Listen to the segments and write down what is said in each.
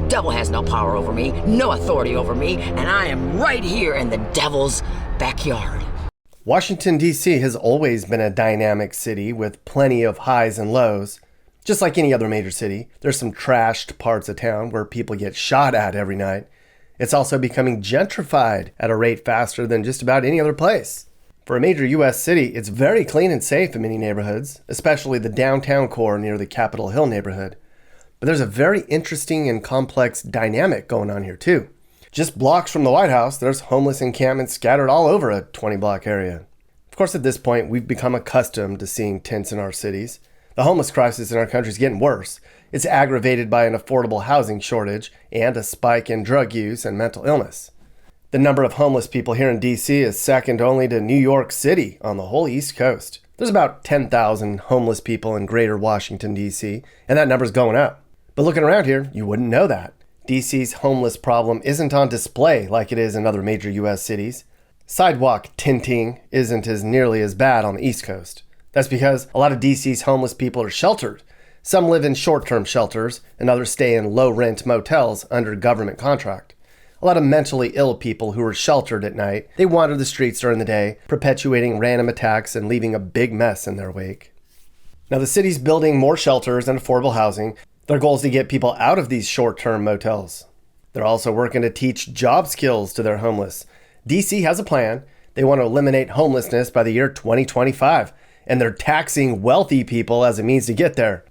devil has no power over me, no authority over me, and I am right here in the devil's backyard. Washington, D.C. has always been a dynamic city with plenty of highs and lows. Just like any other major city, there's some trashed parts of town where people get shot at every night. It's also becoming gentrified at a rate faster than just about any other place. For a major U.S. city, it's very clean and safe in many neighborhoods, especially the downtown core near the Capitol Hill neighborhood. But there's a very interesting and complex dynamic going on here too. Just blocks from the White House, there's homeless encampments scattered all over a 20-block area. Of course, at this point, we've become accustomed to seeing tents in our cities. The homeless crisis in our country is getting worse. It's aggravated by an affordable housing shortage and a spike in drug use and mental illness. The number of homeless people here in D.C. is second only to New York City on the whole East Coast. There's about 10,000 homeless people in greater Washington, D.C., and that number's going up. But looking around here, you wouldn't know that. D.C.'s homeless problem isn't on display like it is in other major U.S. cities. Sidewalk tinting isn't nearly as bad on the East Coast. That's because a lot of D.C.'s homeless people are sheltered. Some live in short-term shelters, and others stay in low-rent motels under government contract. A lot of mentally ill people who are sheltered at night, they wander the streets during the day, perpetuating random attacks and leaving a big mess in their wake. Now, the city's building more shelters and affordable housing. Their goal is to get people out of these short-term motels. They're also working to teach job skills to their homeless. D.C. has a plan. They want to eliminate homelessness by the year 2025, and they're taxing wealthy people as a means to get there.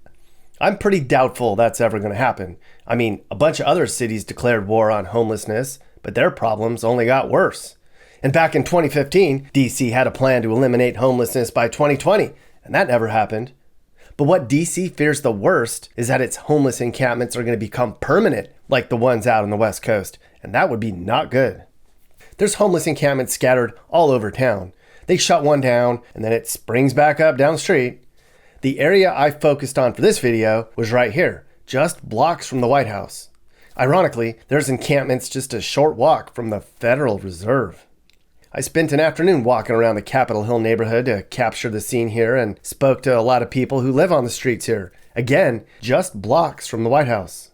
I'm pretty doubtful that's ever going to happen. I mean, a bunch of other cities declared war on homelessness, but their problems only got worse. And back in 2015, D.C. had a plan to eliminate homelessness by 2020, and that never happened. But what D.C. fears the worst is that its homeless encampments are going to become permanent, like the ones out on the West Coast, and that would be not good. There's homeless encampments scattered all over town. They shut one down, and then it springs back up down the street. The area I focused on for this video was right here, just blocks from the White House. Ironically, there's encampments just a short walk from the Federal Reserve. I spent an afternoon walking around the Capitol Hill neighborhood to capture the scene here and spoke to a lot of people who live on the streets here. Again, just blocks from the White House.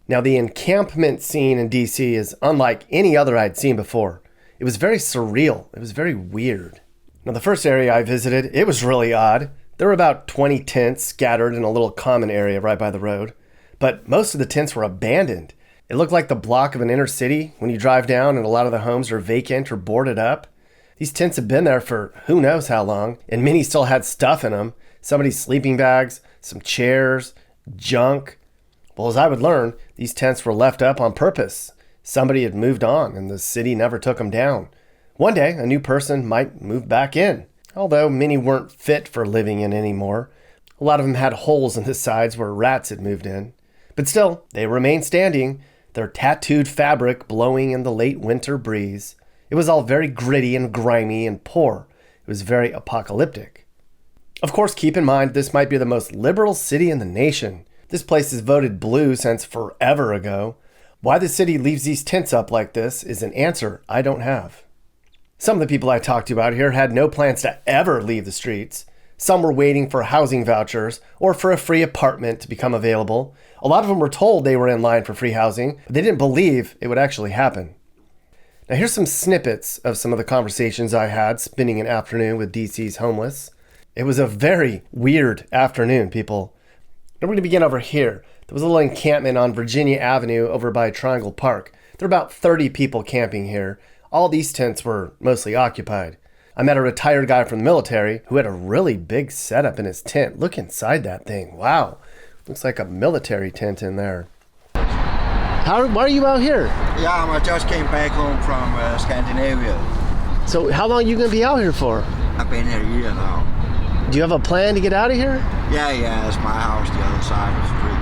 Now, the encampment scene in D.C. is unlike any other I'd seen before. It was very surreal. It was very weird. Now, the first area I visited, it was really odd. There were about 20 tents scattered in a little common area right by the road, but most of the tents were abandoned. It looked like the block of an inner city when you drive down and a lot of the homes are vacant or boarded up. These tents have been there for who knows how long, and many still had stuff in them. Somebody's sleeping bags, some chairs, junk. Well, as I would learn, these tents were left up on purpose. Somebody had moved on and the city never took them down. One day, a new person might move back in. Although many weren't fit for living in anymore. A lot of them had holes in the sides where rats had moved in. But still, they remained standing, their tattooed fabric blowing in the late winter breeze. It was all very gritty and grimy and poor. It was very apocalyptic. Of course, keep in mind, this might be the most liberal city in the nation. This place has voted blue since forever ago. Why the city leaves these tents up like this is an answer I don't have. Some of the people I talked to out here had no plans to ever leave the streets. Some were waiting for housing vouchers or for a free apartment to become available. A lot of them were told they were in line for free housing, but they didn't believe it would actually happen. Now here's some snippets of some of the conversations I had spending an afternoon with DC's homeless. It was a very weird afternoon, people. Now we're going to begin over here. There was a little encampment on Virginia Avenue over by Triangle Park. There were about 30 people camping here. All these tents were mostly occupied. I met a retired guy from the military who had a really big setup in his tent. Look inside that thing. Wow. Looks like a military tent in there. Why are you out here? Yeah, I just came back home from Scandinavia. So how long are you going to be out here for? I've been here a year now. Do you have a plan to get out of here? Yeah, it's my house the other side of the street.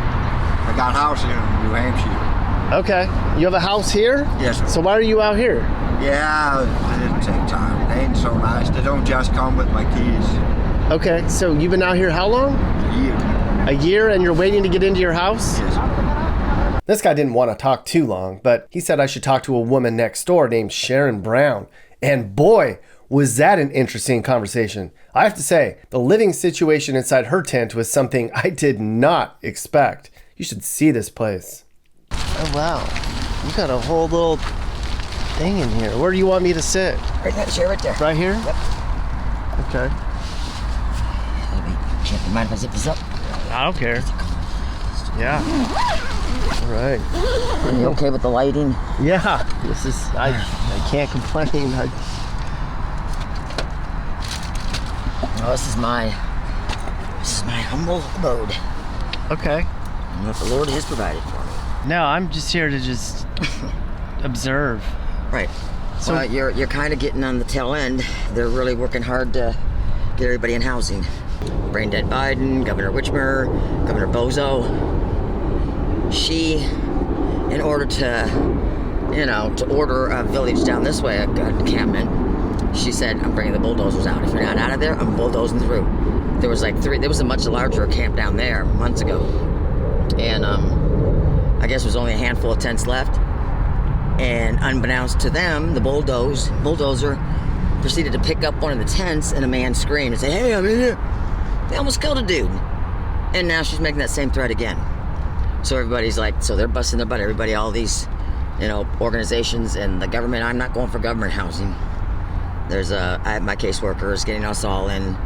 I got a house here in New Hampshire. Okay. You have a house here? Yes, sir. So why are you out here? Yeah, it didn't take time. They ain't so nice. They don't just come with my keys. Okay, so you've been out here how long? A year. A year, and you're waiting to get into your house? Yes, sir. This guy didn't want to talk too long, but he said I should talk to a woman next door named Sharon Brown. And boy, was that an interesting conversation. I have to say, the living situation inside her tent was something I did not expect. You should see this place. Oh, wow. You got a whole little thing in here. Where do you want me to sit? Right that chair right there. Right here? Yep. Okay. Can't you mind if I zip this up? I don't care. Yeah. All right. Are you okay with the lighting? Yeah. This is, I can't complain. Well, this is my humble abode. Okay. And what the Lord has provided for me. No, I'm just here to just observe. Right. So- Well, you're kind of getting on the tail end. They're really working hard to get everybody in housing. Brain dead Biden, Governor Whitmer, Governor Bozo. She, in order to order a village down this way, a encampment, she said, I'm bringing the bulldozers out. If you're not out of there, I'm bulldozing through. There was a much larger camp down there months ago. And I guess there was only a handful of tents left. And unbeknownst to them, the bulldozer proceeded to pick up one of the tents, and a man screamed and said, hey, I'm in here. They almost killed a dude. And now she's making that same threat again. So everybody's like, so they're busting their butt. Everybody, all these, organizations and the government. I'm not going for government housing. There's I have my caseworkers getting us all in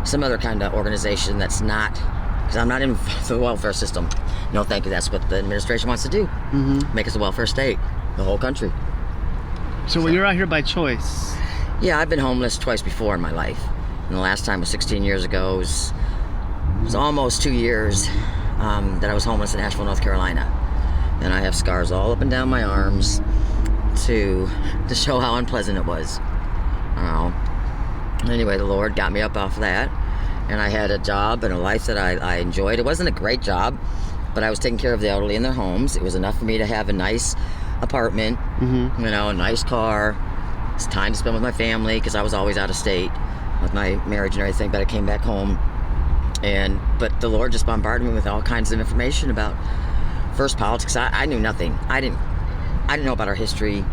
some other kind of organization that's not, because I'm not in the welfare system. No, thank you. That's what the administration wants to do. Mm-hmm. Make us a welfare state, the whole country. So you're out here by choice. Yeah, I've been homeless twice before in my life. And the last time was 16 years ago. It was almost 2 years that I was homeless in Asheville, North Carolina. And I have scars all up and down my arms to show how unpleasant it was. Anyway, the Lord got me up off of that. And I had a job and a life that I enjoyed. It wasn't a great job, but I was taking care of the elderly in their homes. It was enough for me to have a nice apartment, a nice car. It's time to spend with my family because I was always out of state with my marriage and everything, but I came back home. But the Lord just bombarded me with all kinds of information about first politics. I knew nothing. I didn't know about our history.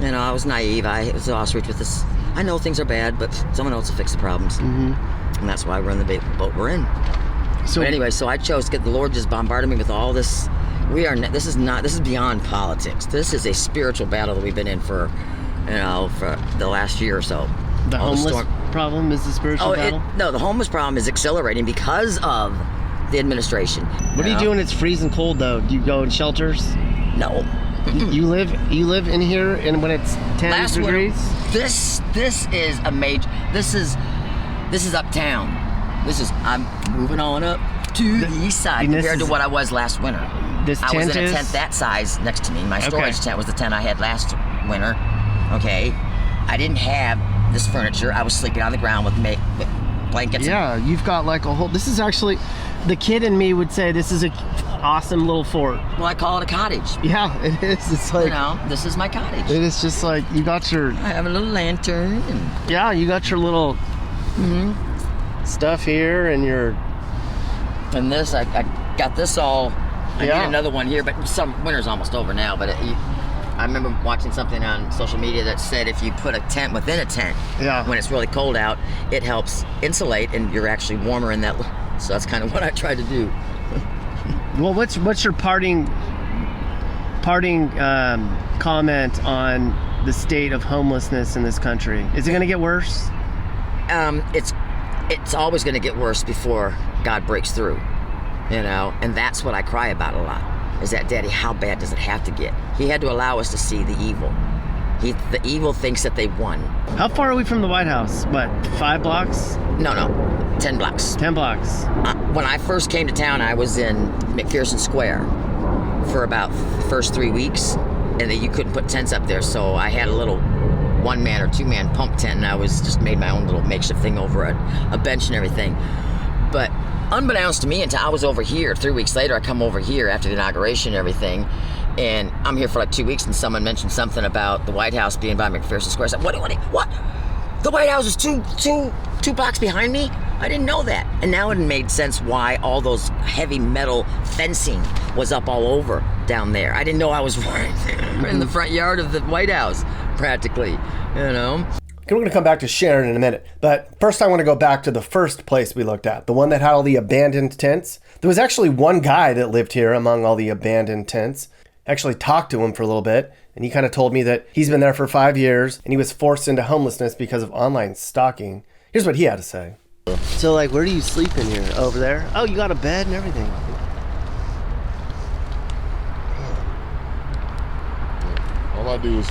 I was naive. I was lost reach with this. I know things are bad, but someone else will fix the problems. And that's why we're in the boat we're in. So anyway, I chose to get the Lord just bombarded me with all this. This is beyond politics. This is a spiritual battle that we've been in for the last year or so. The homeless problem is the spiritual battle? No, the homeless problem is accelerating because of the administration. What do you do when it's freezing cold, though? Do you go in shelters? No. You live in here, and when it's 10 Last degrees? Winter, this is a major. This is uptown. I'm moving on up to the east side compared to what I was last winter. I was in a tent that size next to me. My storage tent was the tent I had last winter. Okay, I didn't have this furniture. I was sleeping on the ground with blankets. Yeah, you've got like a whole. This is actually, the kid in me would say this is a awesome little fort. Well, I call it a cottage. Yeah, it is. It's like, this is my cottage. It is just like you got your. I have a little lantern. Yeah, you got your little stuff here, and your. And this, I got this all. I need another one here, but winter's almost over now. But I remember watching something on social media that said if you put a tent within a tent, when it's really cold out, it helps insulate, and you're actually warmer in that. So that's kind of what I tried to do. Well, what's your parting comment on the state of homelessness in this country? Is it going to get worse? It's always going to get worse before God breaks through, and that's what I cry about a lot. Is that, Daddy, how bad does it have to get? He had to allow us to see the evil. The evil thinks that they won. How far are we from the White House? What, 5 blocks? No, 10 blocks. 10 blocks. When I first came to town, I was in McPherson Square for about the first 3 weeks, and then you couldn't put tents up there, so I had a little 1-man or 2-man pump tent, and I was just made my own little makeshift thing over a bench and everything. But unbeknownst to me, until I was over here, 3 weeks later, I come over here after the inauguration and everything, and I'm here for like 2 weeks, and someone mentioned something about the White House being by McPherson Square. I said, what? The White House is two blocks behind me? I didn't know that. And now it made sense why all those heavy metal fencing was up all over down there. I didn't know I was right there in the front yard of the White House, practically, Okay, we're going to come back to Sharon in a minute, but first I want to go back to the first place we looked at, the one that had all the abandoned tents. There was actually one guy that lived here among all the abandoned tents. Actually talked to him for a little bit, and he kind of told me that he's been there for 5 years and he was forced into homelessness because of online stalking. Here's what he had to say. So, like, where do you sleep in here? Over there? Oh, you got a bed and everything. All I do is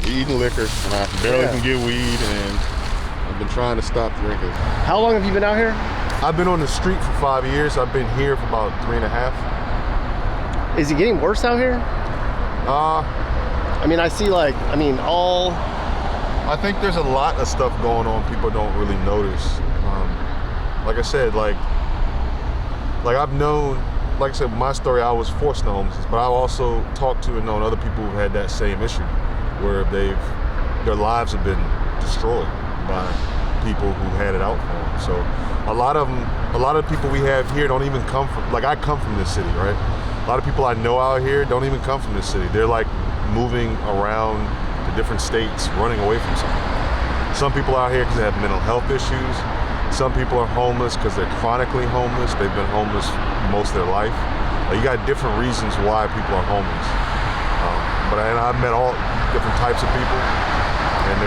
weed and liquor, and I barely can get weed, and I've been trying to stop drinking. How long have you been out here? I've been on the street for 5 years. I've been here for about 3.5. Is it getting worse out here? I mean, I see I think there's a lot of stuff going on people don't really notice. Like I said, like I've known, like I said, my story, I was forced into homelessness, but I've also talked to and known other people who've had that same issue, where their lives have been destroyed by people who had it out for them. So a lot of people we have here don't even come from, like I come from this city, right? A lot of people I know out here don't even come from this city. They're like moving around to different states, running away from something. Some people out here because they have mental health issues. Some people are homeless because they're chronically homeless. They've been homeless most of their life. You got different reasons why people are homeless. And I've met all different types of people, and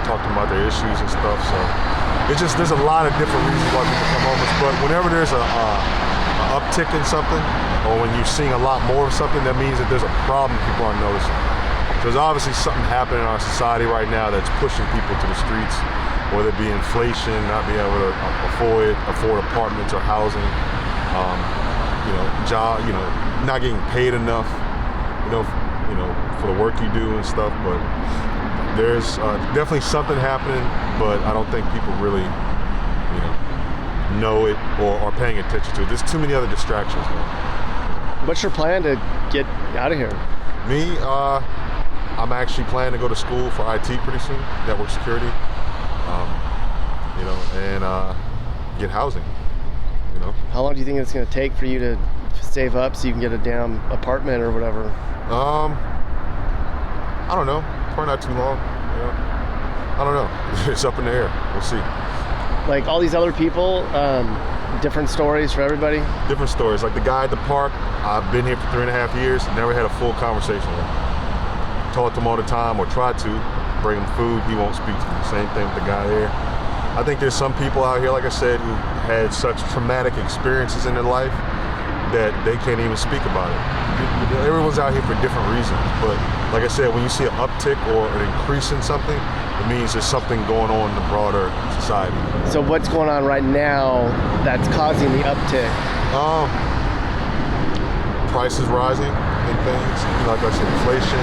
talk to them about their issues and stuff. So there's a lot of different reasons why people come homeless. But whenever there's a uptick in something, or when you're seeing a lot more of something, that means that there's a problem people aren't noticing. So there's obviously something happening in our society right now that's pushing people to the streets, whether it be inflation, not being able to afford apartments or housing, job, not getting paid enough, for the work you do and stuff. But there's definitely something happening, but I don't think people really, know it or are paying attention to it. There's too many other distractions going on. What's your plan to get out of here? Me, I'm actually planning to go to school for IT pretty soon, network security, and get housing, How long do you think it's going to take for you to save up so you can get a damn apartment or whatever? I don't know. Probably not too long. I don't know. It's up in the air. We'll see. Like all these other people, different stories for everybody? Different stories. Like the guy at the park, I've been here for 3.5 years, never had a full conversation with him. Talk to him all the time, or try to bring him food, he won't speak to me. Same thing with the guy there. I think there's some people out here, like I said, who had such traumatic experiences in their life that they can't even speak about it. Everyone's out here for different reasons, but like I said, when you see an uptick or an increase in something, it means there's something going on in the broader society. So what's going on right now that's causing the uptick? Prices rising and things, like I said, inflation,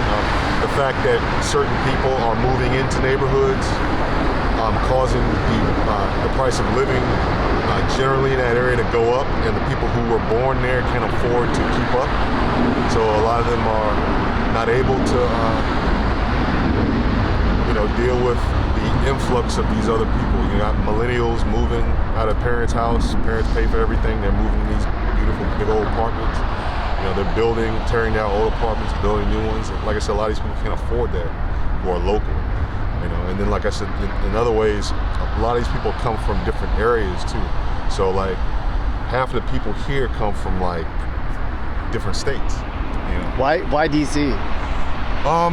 the fact that certain people are moving into neighborhoods, causing the price of living generally in that area to go up, and the people who were born there can't afford to keep up. So a lot of them are not able to, deal with the influx of these other people. You got millennials moving out of parents' house. Parents pay for everything. They're moving in these beautiful big old apartments. They're tearing down old apartments, building new ones. And like I said, a lot of these people can't afford that who are local. And then, like I said, in other ways, a lot of these people come from different areas too. So like half of the people here come from like different states. Why DC?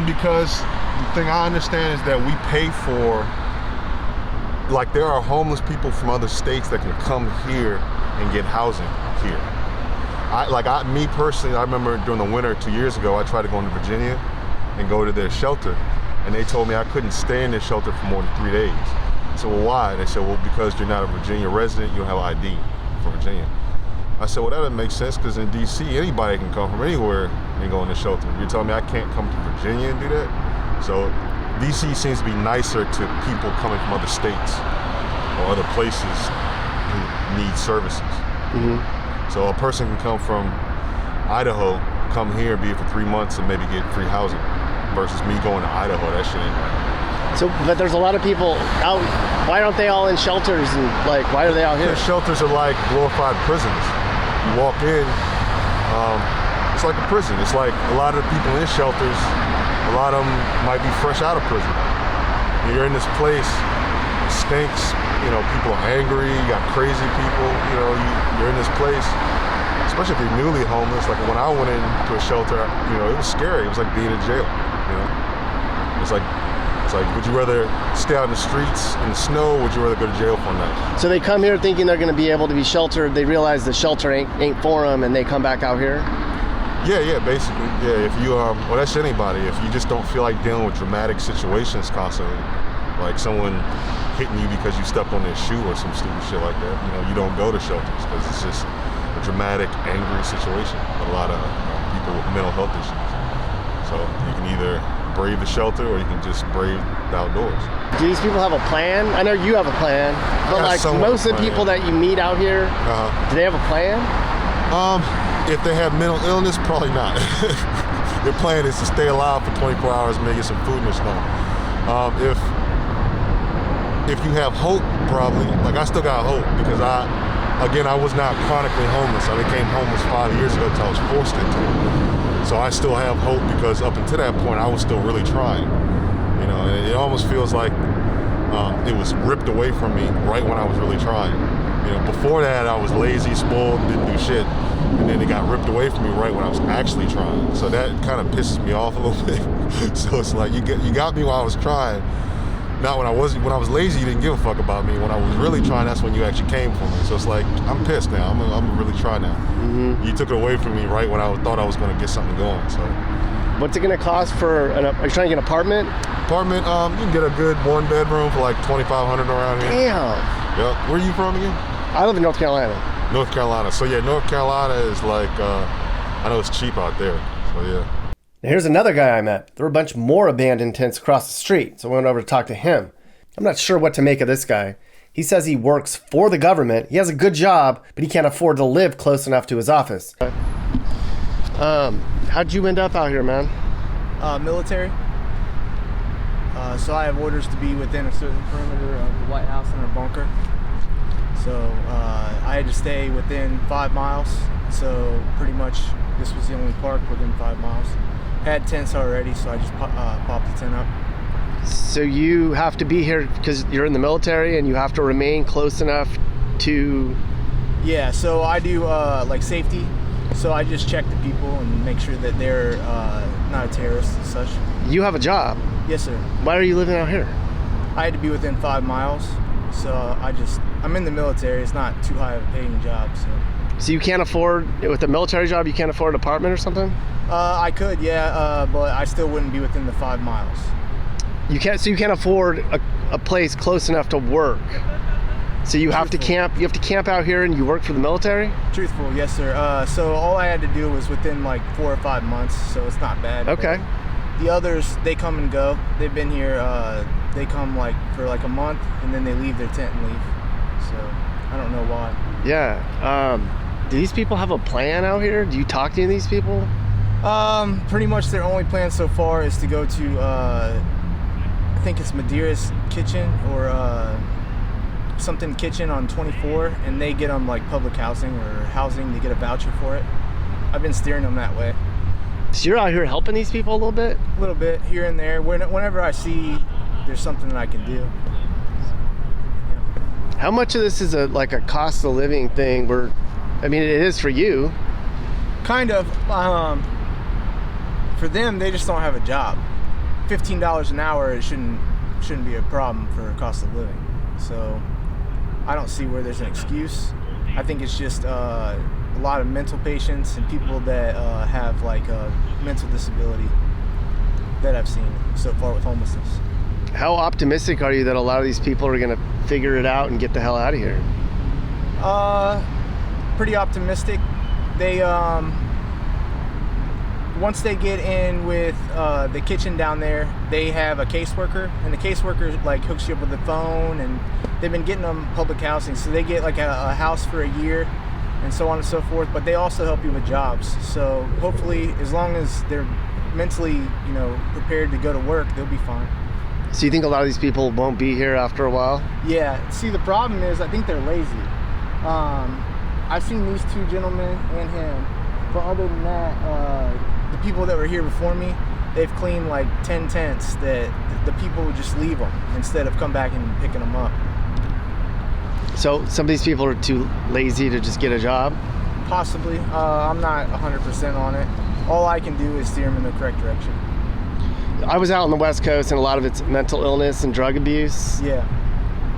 Because the thing I understand is that we pay for, like there are homeless people from other states that can come here and get housing here. Me personally, I remember during the winter 2 years ago, I tried to go into Virginia and go to their shelter, and they told me I couldn't stay in their shelter for more than 3 days. I said, well, why? They said, well, because you're not a Virginia resident, you don't have ID for Virginia. I said, well, that doesn't make sense, because in DC, anybody can come from anywhere and go in the shelter. You're telling me I can't come to Virginia and do that? So DC seems to be nicer to people coming from other states or other places who need services. Mm-hmm. So a person can come from Idaho, come here, be here for 3 months, and maybe get free housing, versus me going to Idaho. That shit ain't right. So, but there's a lot of people out. Why aren't they all in shelters? And why are they out here? Because shelters are like glorified prisons. You walk in, it's like a prison. It's like a lot of the people in shelters, a lot of them might be fresh out of prison. You're in this place, it stinks. People are angry. You got crazy people. You're in this place. especially if you're newly homeless. Like when I went into a shelter, you know, it was scary. It was like being in jail. You know, it's like would you rather stay out in the streets in the snow, or would you rather go to jail for a night? So they come here thinking they're going to be able to be sheltered. They realize the shelter ain't for them, and they come back out here. Yeah, basically. Yeah, if you well, that's anybody. If you just don't feel like dealing with dramatic situations constantly, like someone hitting you because you stepped on their shoe or some stupid shit like that, you know, you don't go to shelters because it's just a dramatic, angry situation with a lot of people with mental health issues. So you can either brave the shelter or you can just brave the outdoors. Do these people have a plan? I know you have a plan, but like most of the people that you meet out here, do they have a plan? If they have mental illness, probably not. Their plan is to stay alive for 24 hours and maybe get some food in their stomach. If you have hope, probably, like I still got hope because I was not chronically homeless. I became homeless 5 years ago until I was forced into it. So I still have hope because up until that point, I was still really trying. You know, and it almost feels like it was ripped away from me right when I was really trying. You know, before that, I was lazy, spoiled, didn't do shit. And then it got ripped away from me right when I was actually trying. So that kind of pisses me off a little bit. So it's like, you got me while I was trying. Not when I was lazy, you didn't give a fuck about me. When I was really trying, that's when you actually came for me. So it's like, I'm pissed now. I'm gonna really try now. Mm-hmm. You took it away from me right when I thought I was gonna get something going. So, what's it gonna cost for? Are you trying to get an apartment? Apartment, you can get a good 1-bedroom for like $2,500 around here. Damn. Yep. Where are you from again? I live in North Carolina. North Carolina. So yeah, North Carolina is like, I know it's cheap out there. So yeah. Here's another guy I met. There were a bunch more abandoned tents across the street, so I went over to talk to him. I'm not sure what to make of this guy. He says he works for the government. He has a good job, but he can't afford to live close enough to his office. How'd you end up out here, man? Military. So I have orders to be within a certain perimeter of the White House and a bunker. So I had to stay within 5 miles. So pretty much this was the only park within 5 miles. Had tents already, so I just popped the tent up. So you have to be here because you're in the military and you have to remain close enough to... Yeah, so I do like safety. So I just check the people and make sure that they're not a terrorist and such. You have a job? Yes, sir. Why are you living out here? I had to be within 5 miles. So I'm in the military. It's not too high of a paying job, So you can't afford, with a military job, you can't afford an apartment or something? I could, yeah, but I still wouldn't be within the 5 miles. You can't afford a place close enough to work. So you have to camp. You have to camp out here, and you work for the military. Truthful, yes, sir. So all I had to do was within like 4 or 5 months, so it's not bad. Okay. But the others, they come and go. They've been here. They come like for like a month, and then they leave their tent and leave. So I don't know why. Yeah. Do these people have a plan out here? Do you talk to any of these people? Pretty much their only plan so far is to go to I think it's Madeiras Kitchen or something kitchen on 24, and they get them like public housing or housing. They get a voucher for it. I've been steering them that way. So you're out here helping these people a little bit? A little bit here and there. Whenever I see there's something that I can do. Yeah. How much of this is like a cost of living thing? Where, I mean, it is for you. Kind of. For them, they just don't have a job. $15 an hour, it shouldn't be a problem for cost of living. So I don't see where there's an excuse. I think it's just a lot of mental patients and people that have like a mental disability that I've seen so far with homelessness. How optimistic are you that a lot of these people are going to figure it out and get the hell out of here? Pretty optimistic. They once they get in with the kitchen down there, they have a caseworker, and the caseworker like hooks you up with the phone, and they've been getting them public housing, so they get like a house for a year and so on and so forth, but they also help you with jobs. So hopefully, as long as they're mentally, prepared to go to work, they'll be fine. So you think a lot of these people won't be here after a while? Yeah. See, the problem is I think they're lazy. I've seen these two gentlemen and him, but other than that, the people that were here before me, they've cleaned like 10 tents that the people would just leave them instead of come back and picking them up. So some of these people are too lazy to just get a job? Possibly. I'm not 100% on it. All I can do is steer them in the correct direction. I was out on the West Coast, and a lot of it's mental illness and drug abuse. Yeah.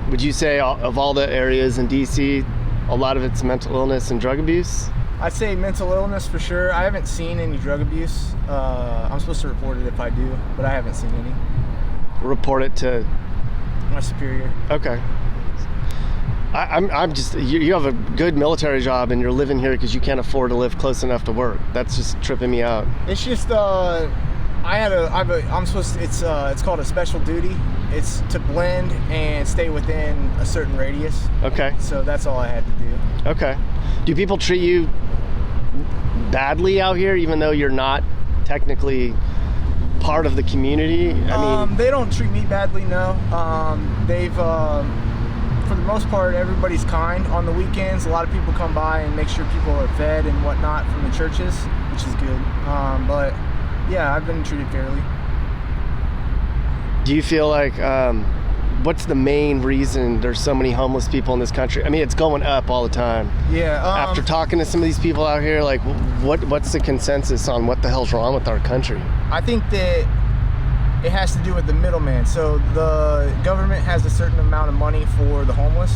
Would you say of all the areas in DC, a lot of it's mental illness and drug abuse? I'd say mental illness for sure. I haven't seen any drug abuse. I'm supposed to report it if I do, but I haven't seen any. Report it to My superior. Okay. I'm just, you have a good military job and you're living here because you can't afford to live close enough to work. That's just tripping me out. It's just I'm supposed to, it's called a special duty. It's to blend and stay within a certain radius. Okay. So that's all I had to do. Okay. Do people treat you badly out here even though you're not technically part of the community? I mean, they don't treat me badly, no. They've for the most part, everybody's kind. On the weekends, a lot of people come by and make sure people are fed and whatnot from the churches, which is good. But yeah, I've been treated fairly. do you feel like what's the main reason there's so many homeless people in this country? I mean, it's going up all the time. Yeah. After talking to some of these people out here, like, what's the consensus on what the hell's wrong with our country? I think that it has to do with the middleman. So the government has a certain amount of money for the homeless.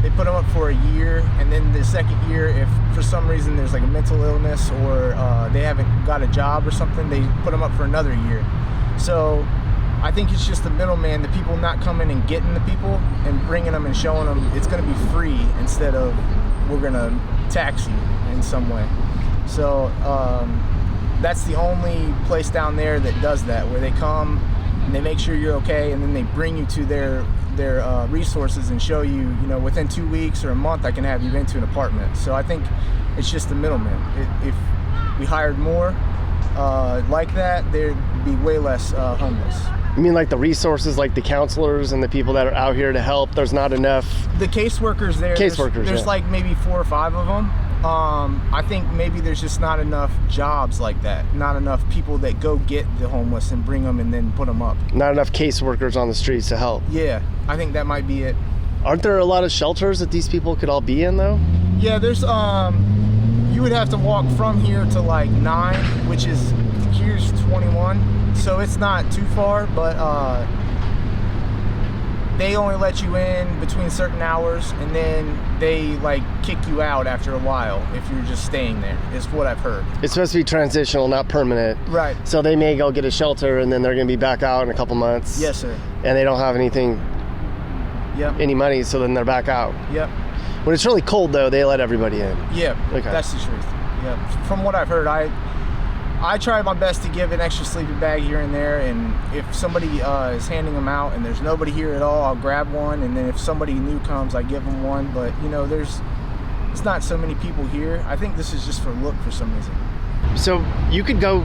They put them up for a year, and then the second year, if for some reason there's like a mental illness or they haven't got a job or something, they put them up for another year. So I think it's just the middleman, the people not coming and getting the people and bringing them and showing them it's going to be free instead of we're going to tax you in some way. So that's the only place down there that does that, where they come and they make sure you're okay, and then they bring you to their resources and show you, you know, within 2 weeks or a month I can have you into an apartment. So I think it's just the middleman. If we hired more like that, there'd be way less homeless. I mean, like the resources, like the counselors and the people that are out here to help, there's not enough. The caseworkers there, there's yeah, like maybe 4 or 5 of them. I think maybe there's just not enough jobs like that. Not enough people that go get the homeless and bring them and then put them up. Not enough caseworkers on the streets to help. Yeah, I think that might be it. Aren't there a lot of shelters that these people could all be in, though? Yeah, there's, you would have to walk from here to like 9, which is, here's 21. So it's not too far, but they only let you in between certain hours, and then they like kick you out after a while if you're just staying there, is what I've heard. It's supposed to be transitional, not permanent. Right. So they may go get a shelter and then they're going to be back out in a couple months. Yes, sir. And they don't have anything, any money, so then they're back out. Yep. When it's really cold, though, they let everybody in. Yep. Okay. That's the truth. Yep. From what I've heard, I try my best to give an extra sleeping bag here and there, and if somebody is handing them out and there's nobody here at all, I'll grab one, and then if somebody new comes, I give them one. But you know, it's not so many people here. I think this is just for look for some reason. So you could go,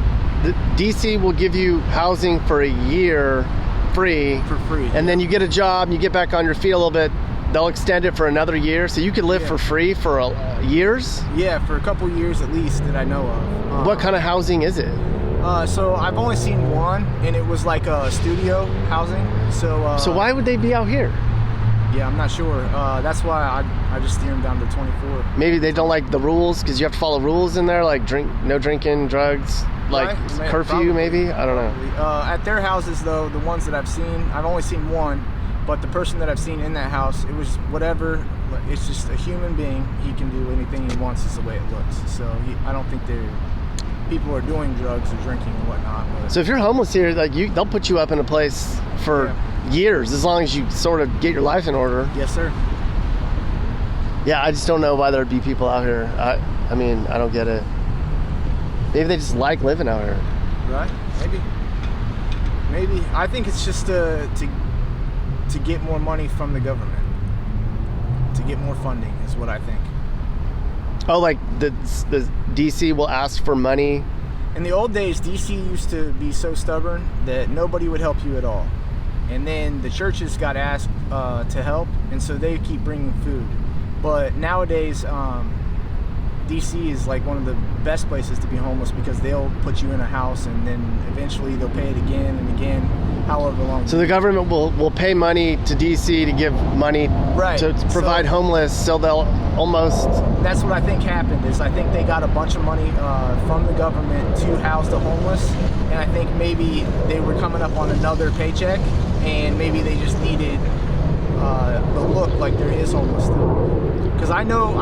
DC will give you housing for a year free. For free. And then you get a job and you get back on your feet a little bit. They'll extend it for another year, so you could live for free for years? Yeah, for a couple years at least that I know of. What kind of housing is it? So I've only seen one, and it was like a studio housing. So why would they be out here? Yeah, I'm not sure. That's why I just steer them down to 24. Maybe they don't like the rules, because you have to follow rules in there, like no drinking, drugs, like curfew, probably, maybe? I don't know. At their houses, though, the ones that I've seen, I've only seen one. But the person that I've seen in that house, it was whatever. It's just a human being. He can do anything he wants, is the way it looks. So I don't think people are doing drugs or drinking and whatnot. But. So if you're homeless here, like they'll put you up in a place for years, as long as you sort of get your life in order. Yes, sir. Yeah, I just don't know why there'd be people out here. I mean, I don't get it. Maybe they just like living out here. Right? Maybe. I think it's just to get more money from the government, to get more funding is what I think. Oh, like the DC will ask for money? In the old days, DC used to be so stubborn that nobody would help you at all. And then the churches got asked to help, and so they keep bringing food. But nowadays, DC is like one of the best places to be homeless because they'll put you in a house and then eventually they'll pay it again and again, however long. So the government will pay money to DC to give money to provide homeless, so they'll almost... That's what I think happened, is I think they got a bunch of money from the government to house the homeless, and I think maybe they were coming up on another paycheck, and maybe they just needed the look like there is homeless still. Because I know.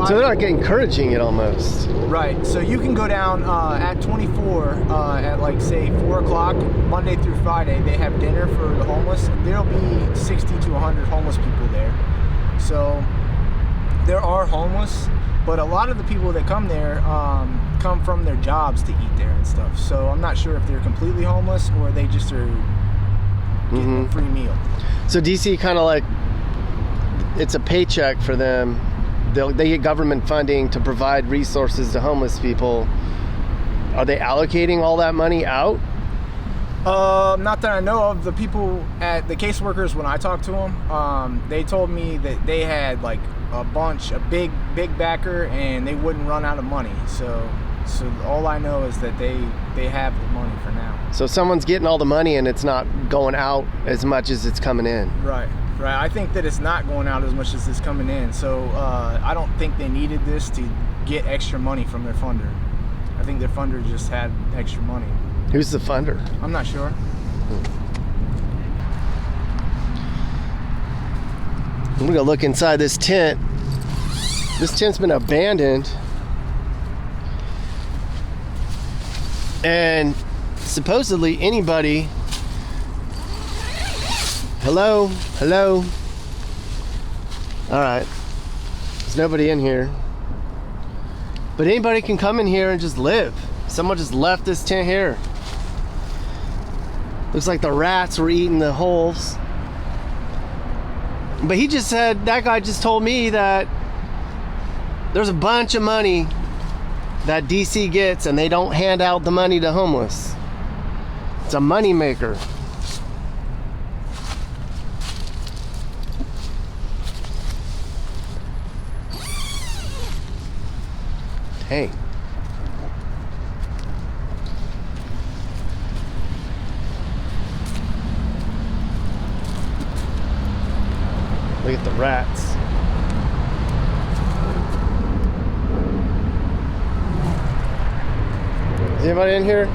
So they're like encouraging it almost. Right. So you can go down at 24 at like say 4 o'clock Monday through Friday. They have dinner for the homeless. There'll be 60 to 100 homeless people there. So there are homeless, but a lot of the people that come there come from their jobs to eat there and stuff. So I'm not sure if they're completely homeless or they just are getting a free meal. So DC kind of like, it's a paycheck for them. They get government funding to provide resources to homeless people. Are they allocating all that money out? Not that I know of. The people at the caseworkers, when I talked to them, they told me that they had like a big backer, and they wouldn't run out of money. So all I know is that they have the money for now. So someone's getting all the money and it's not going out as much as it's coming in. Right. I think that it's not going out as much as it's coming in. So I don't think they needed this to get extra money from their funder. I think their funder just had extra money. Who's the funder? I'm not sure. I'm gonna look inside this tent. This tent's been abandoned. And supposedly anybody... Hello? All right. There's nobody in here. But anybody can come in here and just live. Someone just left this tent here. Looks like the rats were eating the holes. But he just said, that guy just told me that there's a bunch of money that DC gets and they don't hand out the money to homeless. It's a money maker. Hey. Look at the rats. Is anybody in here?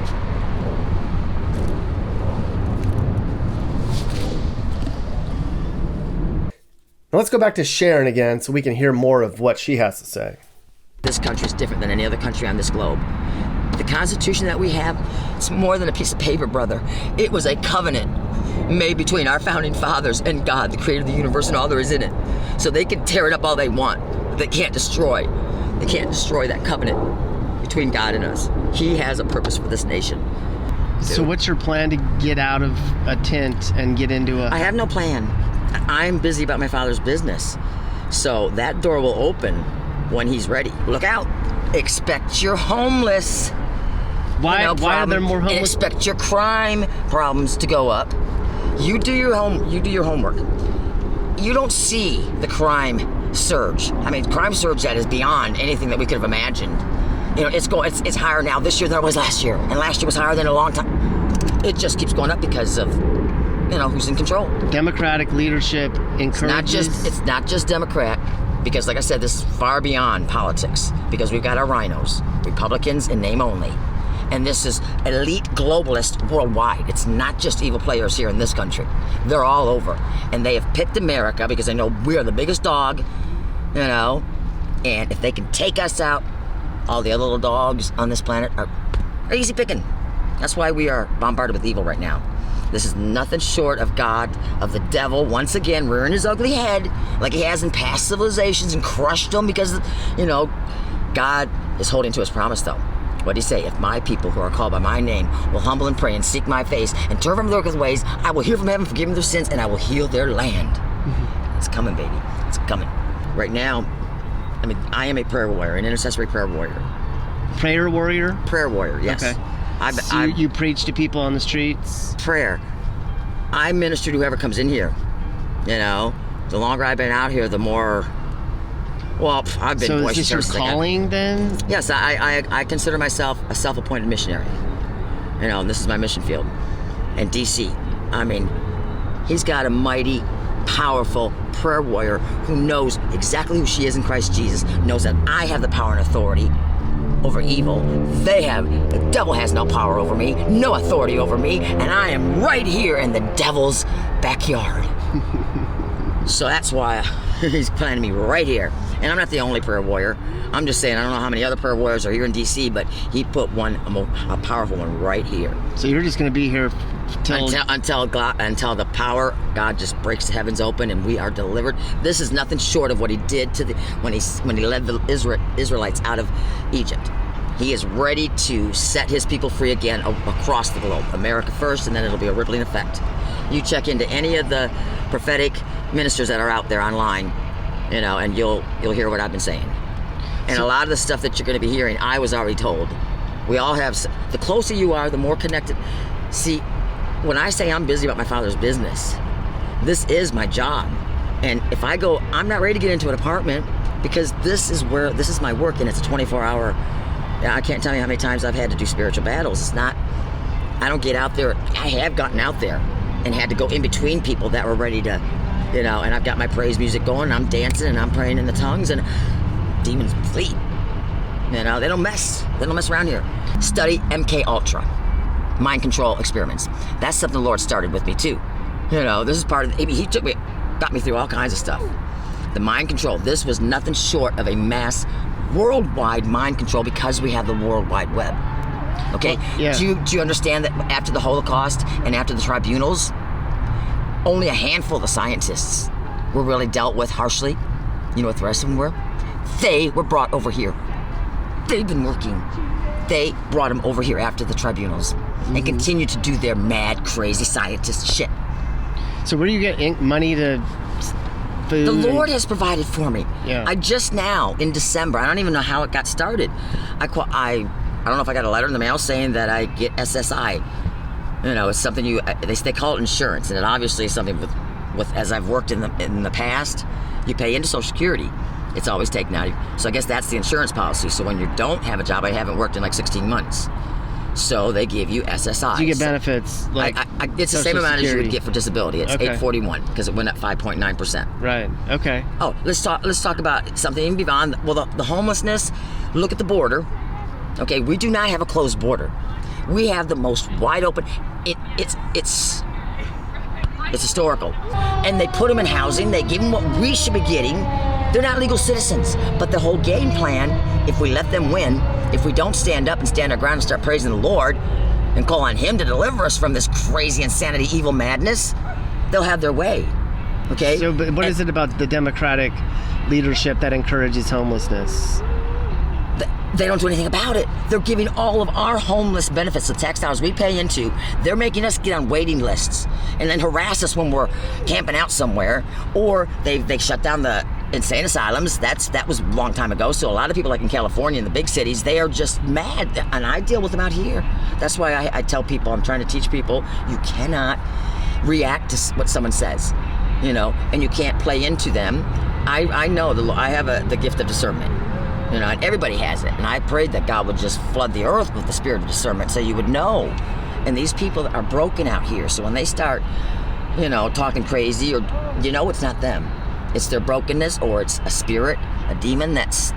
Now let's go back to Sharon again so we can hear more of what she has to say. This country is different than any other country on this globe. The Constitution that we have, it's more than a piece of paper, brother. It was a covenant made between our founding fathers and God, the creator of the universe, and all there is in it. So they can tear it up all they want, but they can't destroy that covenant between God and us. He has a purpose for this nation. So what's your plan to get out of a tent and get into a... I have no plan. I'm busy about my father's business. So that door will open when he's ready. Look out. Expect your homeless. Why are there more homeless? Expect your crime problems to go up. You do your homework. You don't see the crime surge. I mean, crime surge that is beyond anything that we could have imagined. You know, it's higher now this year than it was last year, and last year was higher than a long time. It just keeps going up because of, who's in control. Democratic leadership encourages. It's not just Democrat, because like I said, this is far beyond politics, because we've got our rhinos, Republicans in name only. And this is elite globalists worldwide. It's not just evil players here in this country. They're all over. And they have picked America because they know we're the biggest dog, and if they can take us out, all the other little dogs on this planet are easy picking. That's why we are bombarded with evil right now. This is nothing short of God, of the devil, once again rearing his ugly head like he has in past civilizations and crushed them because, God is holding to his promise though. What did he say? If my people who are called by my name will humble and pray and seek my face and turn from their wicked ways, I will hear from heaven, forgive them their sins, and I will heal their land. Mm-hmm. It's coming, baby. It's coming. Right now, I am a prayer warrior, an intercessory prayer warrior. Prayer warrior? Prayer warrior, yes. Okay. You preach to people on the streets? Prayer. I minister to whoever comes in here. The longer I've been out here, the more Well, I've been So is boisterous this your ever since I got- calling then? Yes, I consider myself a self-appointed missionary. You know, and this is my mission field. And DC, I mean, he's got a mighty, powerful prayer warrior who knows exactly who she is in Christ Jesus, knows that I have the power and authority over evil. The devil has no power over me, no authority over me, and I am right here in the devil's backyard. So that's why he's planting me right here. And I'm not the only prayer warrior. I'm just saying, I don't know how many other prayer warriors are here in DC, but he put one, a powerful one right here. So you're just going to be here till Until the power, God just breaks the heavens open and we are delivered. This is nothing short of what he did when he led the Israelites out of Egypt. He is ready to set his people free again across the globe. America first, and then it'll be a rippling effect. You check into any of the prophetic ministers that are out there online, you know, and you'll hear what I've been saying. And a lot of the stuff that you're going to be hearing, I was already told. We all have. The closer you are, the more connected. See, when I say I'm busy about my Father's business, this is my job. And if I go, I'm not ready to get into an apartment because this is my work, and it's a 24-hour. I can't tell you how many times I've had to do spiritual battles. It's not. I don't get out there. I have gotten out there and had to go in between people that were ready to, you know. And I've got my praise music going. And I'm dancing and I'm praying in the tongues, and demons flee. You know, they don't mess around here. Study MK Ultra, mind control experiments. That's something the Lord started with me too. You know, this is part of. He got me through all kinds of stuff. The mind control. This was nothing short of a mass, worldwide mind control because we have the World Wide Web. Okay. Well, yeah. Do you understand that after the Holocaust and after the tribunals, only a handful of the scientists were really dealt with harshly? You know what the rest of them were? They were brought over here. They've been working. They brought them over here after the tribunals and continue to do their mad, crazy scientist shit. So where do you get money to food? The Lord has provided for me. Yeah. I just now, in December, I don't even know how it got started. I don't know if I got a letter in the mail saying that I get SSI. You know, it's something they call it insurance, and it obviously is something with as I've worked in the past, you pay into Social Security. It's always taken out. So I guess that's the insurance policy. So when you don't have a job, I haven't worked in like 16 months. So they give you SSI. Do you get benefits like it's the same Social amount as you Security? would get for disability. It's Okay. $841 because it went up 5.9%. Right. Okay. Oh, let's talk about something even beyond. Well, the homelessness. Look at the border. Okay, we do not have a closed border. We have the most wide open. It's historical. And they put them in housing. They give them what we should be getting. They're not legal citizens. But the whole game plan, if we let them win, if we don't stand up and stand our ground and start praising the Lord and call on Him to deliver us from this crazy insanity, evil madness, they'll have their way. Okay? So, but what is it about the Democratic leadership that encourages homelessness? They don't do anything about it. They're giving all of our homeless benefits, the tax dollars we pay into, they're making us get on waiting lists and then harass us when we're camping out somewhere. Or they shut down the insane asylums. That was a long time ago. So a lot of people like in California, in the big cities, they are just mad. And I deal with them out here. That's why I tell people, I'm trying to teach people, you cannot react to what someone says, you know, and you can't play into them. I know I have the gift of discernment. You know, and everybody has it. And I prayed that God would just flood the earth with the spirit of discernment so you would know. And these people are broken out here. So when they start, you know, talking crazy, or you know, it's not them. It's their brokenness, or it's a spirit, a demon that's,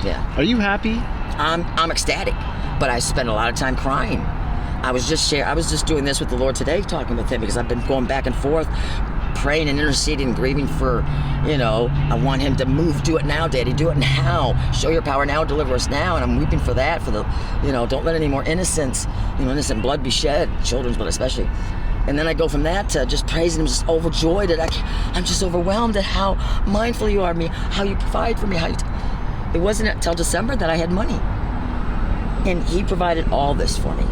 yeah. Are you happy? I'm ecstatic, but I spend a lot of time crying. I was just doing this with the Lord today, talking with Him, because I've been going back and forth, praying and interceding and grieving for, you know, I want Him to move. Do it now, Daddy. Do it now. Show your power now. Deliver us now. And I'm weeping for that, for the, you know, don't let any more innocent blood be shed, children's blood especially. And then I go from that to just praising Him, just overjoyed. I'm just overwhelmed at how mindful You are of me, how You provide for me. It wasn't until December that I had money. And He provided all this for me.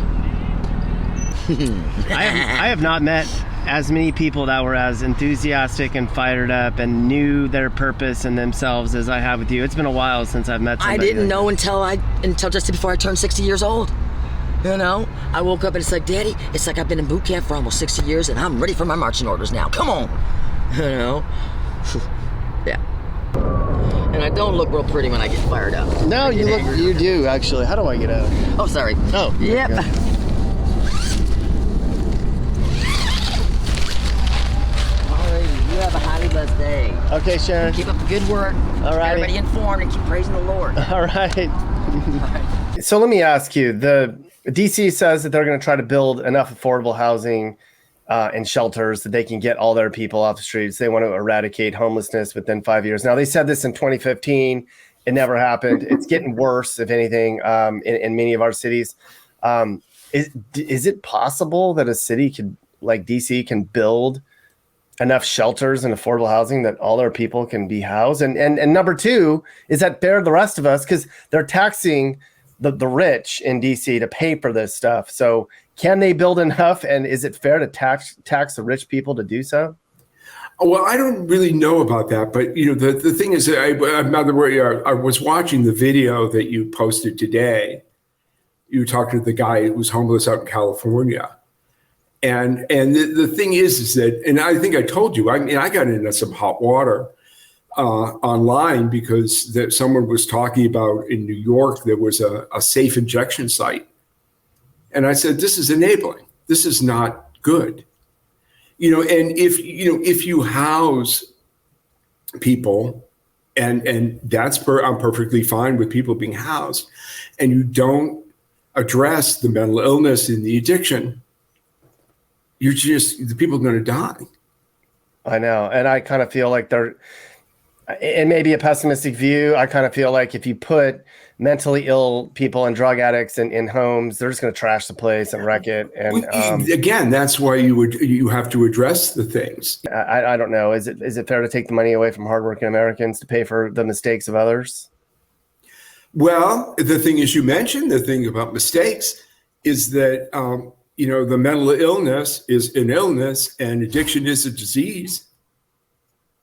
I have not met as many people that were as enthusiastic and fired up and knew their purpose and themselves as I have with you. It's been a while since I've met somebody. I didn't like know that. until just before I turned 60 years old. You know, I woke up and it's like, Daddy, it's like I've been in boot camp for almost 60 years and I'm ready for my marching orders now. Come on. You know? Yeah. And I don't look real pretty when I get fired up. No, you do actually. How do I get out? Oh, sorry. Oh, Yep. okay. Alrighty, you have a highly blessed day. Okay, Sharon. Keep up the good work. All right. Everybody informed and keep praising the Lord. All right. So let me ask you, the DC says that they're going to try to build enough affordable housing and shelters that they can get all their people off the streets. They want to eradicate homelessness within 5 years. Now, they said this in 2015. It never happened. It's getting worse, if anything, in many of our cities. Is it possible that a city could, like DC, can build enough shelters and affordable housing that all their people can be housed? And number two, is that fair to the rest of us? Because they're taxing the rich in DC to pay for this stuff. So can they build enough? And is it fair to tax the rich people to do so? Well, I don't really know about that, but the thing is, I was watching the video that you posted today. You were talking to the guy who was homeless out in California, and the thing is that, and I think I told you, I mean, I got into some hot water online because someone was talking about in New York there was a safe injection site, and I said, this is enabling. This is not good. And if you house people, and that's I'm perfectly fine with people being housed, and you don't address the mental illness and the addiction, the people are going to die. I know. And I kind of feel like it may be a pessimistic view. I kind of feel like if you put mentally ill people and drug addicts in homes, they're just going to trash the place and wreck it. And again, that's why you have to address the things. I don't know. Is it fair to take the money away from hardworking Americans to pay for the mistakes of others? Well, the thing is, you mentioned the thing about mistakes is that the mental illness is an illness and addiction is a disease.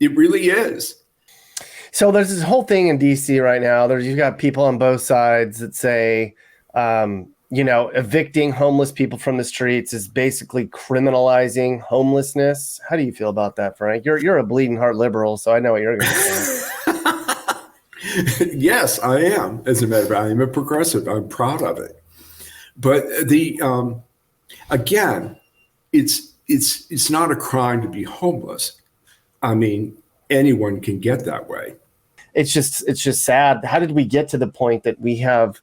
It really is. So there's this whole thing in DC right now. You've got people on both sides that say, evicting homeless people from the streets is basically criminalizing homelessness. How do you feel about that, Frank? You're a bleeding heart liberal, so I know what you're going to say. Yes, I am. As a matter of fact, I am a progressive. I'm proud of it. But again, it's not a crime to be homeless. I mean, anyone can get that way. It's just sad. How did we get to the point that we have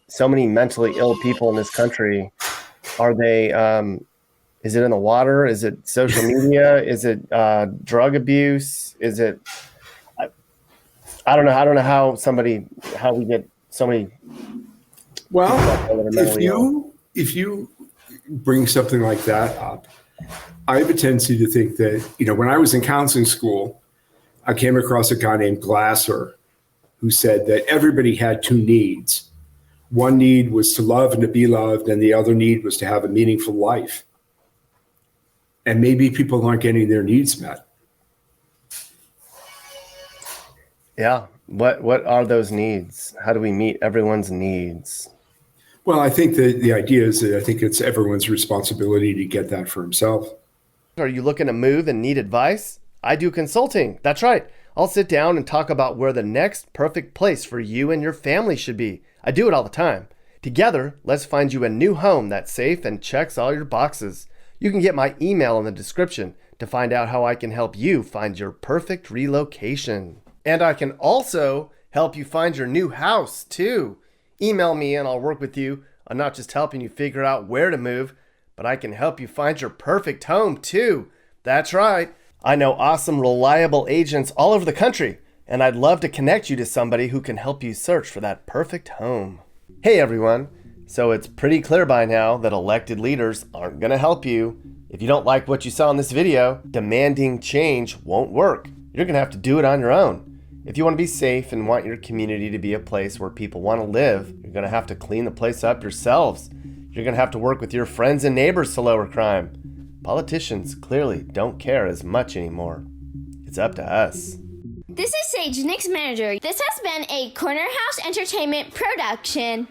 so many mentally ill people in this country? Are they, is it in the water? Is it social media? Is it drug abuse? Is it, I don't know. I don't know how we get so many. Well, if you bring something like that up, I have a tendency to think that, when I was in counseling school, I came across a guy named Glasser who said that everybody had two needs. One need was to love and to be loved, and the other need was to have a meaningful life. And maybe people aren't getting their needs met. Yeah. What are those needs? How do we meet everyone's needs? Well, I think the idea is that I think it's everyone's responsibility to get that for himself. Are you looking to move and need advice? I do consulting. That's right. I'll sit down and talk about where the next perfect place for you and your family should be. I do it all the time. Together, let's find you a new home that's safe and checks all your boxes. You can get my email in the description to find out how I can help you find your perfect relocation. And I can also help you find your new house too. Email me and I'll work with you on not just helping you figure out where to move, but I can help you find your perfect home too. That's right. I know awesome, reliable agents all over the country, and I'd love to connect you to somebody who can help you search for that perfect home. Hey everyone. So it's pretty clear by now that elected leaders aren't going to help you. If you don't like what you saw in this video, demanding change won't work. You're going to have to do it on your own. If you want to be safe and want your community to be a place where people want to live, you're going to have to clean the place up yourselves. You're going to have to work with your friends and neighbors to lower crime. Politicians clearly don't care as much anymore. It's up to us. This is Sage, Nick's manager. This has been a Corner House Entertainment production.